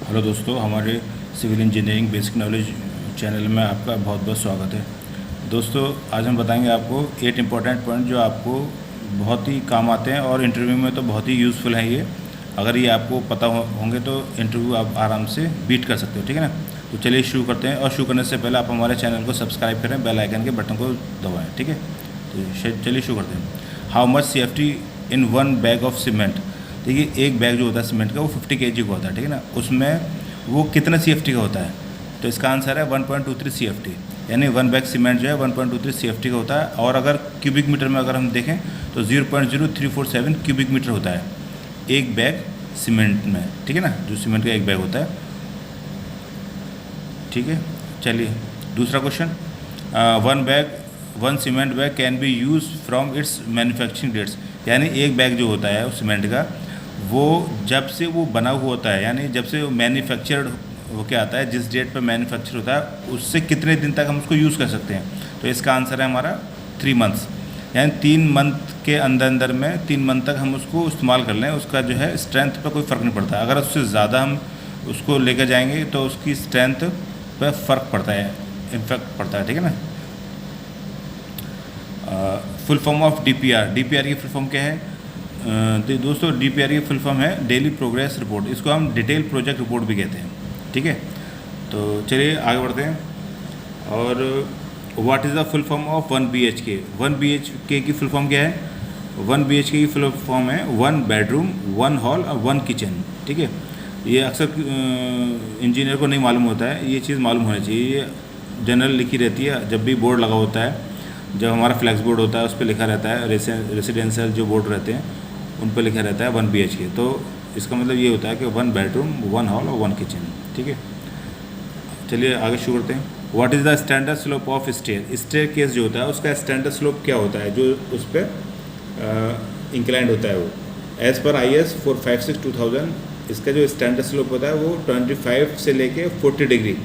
Hello दोस्तों, हमारे civil engineering basic knowledge channel में आपका बहुत बहुत स्वागत है। दोस्तों, आज हम बताएंगे आपको 8 इम्पॉर्टेंट पॉइंट जो आपको बहुत ही काम आते हैं और इंटरव्यू में तो बहुत ही यूज़फुल हैं। ये अगर ये आपको पता होंगे तो इंटरव्यू आप आराम से बीट कर सकते हो। ठीक है ना। तो चलिए शुरू करते हैं, और शुरू करने से पहले आप हमारे चैनल को सब्सक्राइब करें, बेल आइकन के बटन को दबाएँ। ठीक है, तो चलिए शुरू करते हैं। How much safety in one bag of cement. देखिए, एक बैग जो होता है सीमेंट का वो 50 kg का होता है। ठीक है ना। उसमें वो कितना CFT का होता है, तो इसका आंसर है 1.23 CFT। यानी वन बैग सीमेंट जो है 1.23 CFT का होता है। और अगर क्यूबिक मीटर में अगर हम देखें तो 0.0347 क्यूबिक मीटर होता है एक बैग सीमेंट में। ठीक है ना, जो सीमेंट का एक बैग होता है। ठीक है, चलिए दूसरा question. One cement bag can be use from its manufacturing dates. यानी एक बैग जो होता है उस सीमेंट का, वो जब से वो बना हुआ होता है, यानी जब से वो मैन्युफैक्चर्ड होके आता है, जिस डेट पर मैन्युफैक्चर होता है उससे कितने दिन तक हम उसको यूज़ कर सकते हैं। तो इसका आंसर है हमारा 3 मंथ्स। यानी 3 मंथ के अंदर में 3 मंथ तक हम उसको इस्तेमाल कर लें, उसका जो है स्ट्रेंथ पर कोई फ़र्क नहीं पड़ता। अगर उससे ज़्यादा हम उसको लेकर जाएंगे तो उसकी स्ट्रेंथ पर फ़र्क पड़ता है, इम्फेक्ट पड़ता है। ठीक है ना। Full form of DPR। DPR की फुल फॉर्म क्या है? तो दोस्तों, DPR की फुल फॉर्म है डेली प्रोग्रेस रिपोर्ट। इसको हम डिटेल प्रोजेक्ट रिपोर्ट भी कहते हैं। ठीक है, तो चलिए आगे बढ़ते हैं। और what is the full form of 1 BHK। 1 BHK की फुल फॉर्म क्या है? 1 BHK की फुल फॉर्म है 1 बेडरूम 1 हॉल और 1 किचन। ठीक है, ये अक्सर इंजीनियर को नहीं मालूम होता है, ये चीज़ मालूम होनी चाहिए। ये जनरल लिखी रहती है जब भी बोर्ड लगा होता है। जब हमारा फ्लैक्स बोर्ड होता है उस पर लिखा रहता है, रेसिडेंशियल जो बोर्ड रहते हैं उन पर लिखा रहता है 1 BHK। तो इसका मतलब ये होता है कि 1 बेडरूम 1 हॉल और 1 किचन। ठीक है, चलिए आगे शुरू करते हैं। What is the standard slope of stair. Staircase जो होता है उसका स्टैंडर्ड स्लोप क्या होता है, जो उस पर इंक्लाइंड होता है वो। एज़ पर IS 456/2000 इसका जो स्टैंडर्ड स्लोप होता है वो 25 से लेके 40 डिग्री,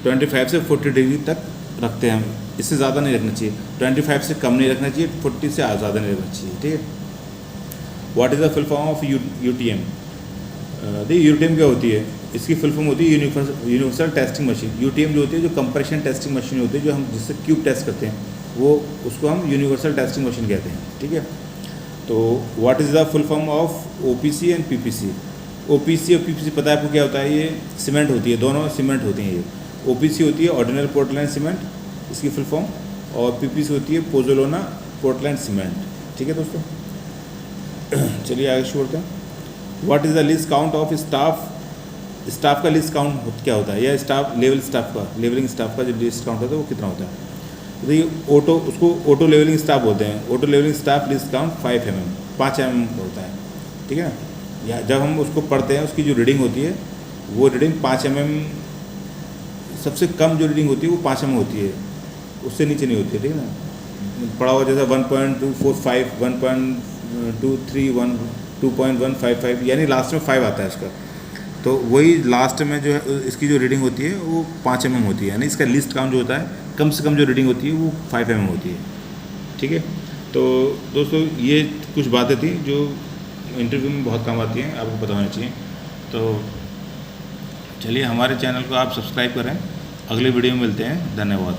25 से 40 डिग्री तक रखते हैं हम। इससे ज़्यादा नहीं रखना चाहिए, 25 से कम नहीं रखना चाहिए, 40 से ज़्यादा नहीं रखना चाहिए। ठीक है। What is the full form of UTM। देखिए, UTM क्या होती है? इसकी फुल फॉर्म होती है यूनिवर्सल टेस्टिंग मशीन। UTM जो होती है, जो कंप्रेशन टेस्टिंग मशीन होती है, जो हम जिससे क्यूब टेस्ट करते हैं, वो उसको हम यूनिवर्सल टेस्टिंग मशीन कहते हैं। ठीक है। तो what is the full form of OPC and PPC। OPC और PPC पता है आपको क्या होता है? ये सीमेंट होती है, दोनों सीमेंट होती हैं। ये OPC होती है ऑर्डिनल पोर्टलैंड सीमेंट, इसकी फुल फॉर्म, और PPC होती है पोजोलाना पोर्टलैंड सीमेंट। ठीक है दोस्तों, चलिए आगे शुरू करते हैं। What is the list count of staff. Staff का लिस्ट काउंट क्या होता है, या स्टाफ लेवलिंग स्टाफ का जो लिस्ट काउंट होता है वो कितना होता है? तो ये उसको ऑटो लेवलिंग स्टाफ बोलते हैं। Auto levelling staff least count 5 mm 5 mm होता है। ठीक है ना। या जब हम उसको पढ़ते हैं उसकी जो रीडिंग होती है वो रीडिंग 5 mm, सबसे कम जो रीडिंग होती है वो 5 mm होती है, उससे नीचे नहीं होती है। ठीक है ना। पढ़ा हुआ जैसा 1.245 1.231 2.155, यानी लास्ट में 5 आता है इसका। तो वही लास्ट में जो है इसकी जो रीडिंग होती है वो 5 mm होती है। यानी इसका लिस्ट काउंट जो होता है, कम से कम जो रीडिंग होती है वो 5 mm होती है। ठीक है। तो दोस्तों, ये कुछ बातें थी जो इंटरव्यू में बहुत काम आती हैं, आपको पता होना चाहिए। तो चलिए हमारे चैनल को आप सब्सक्राइब करें। अगले वीडियो में मिलते हैं। धन्यवाद।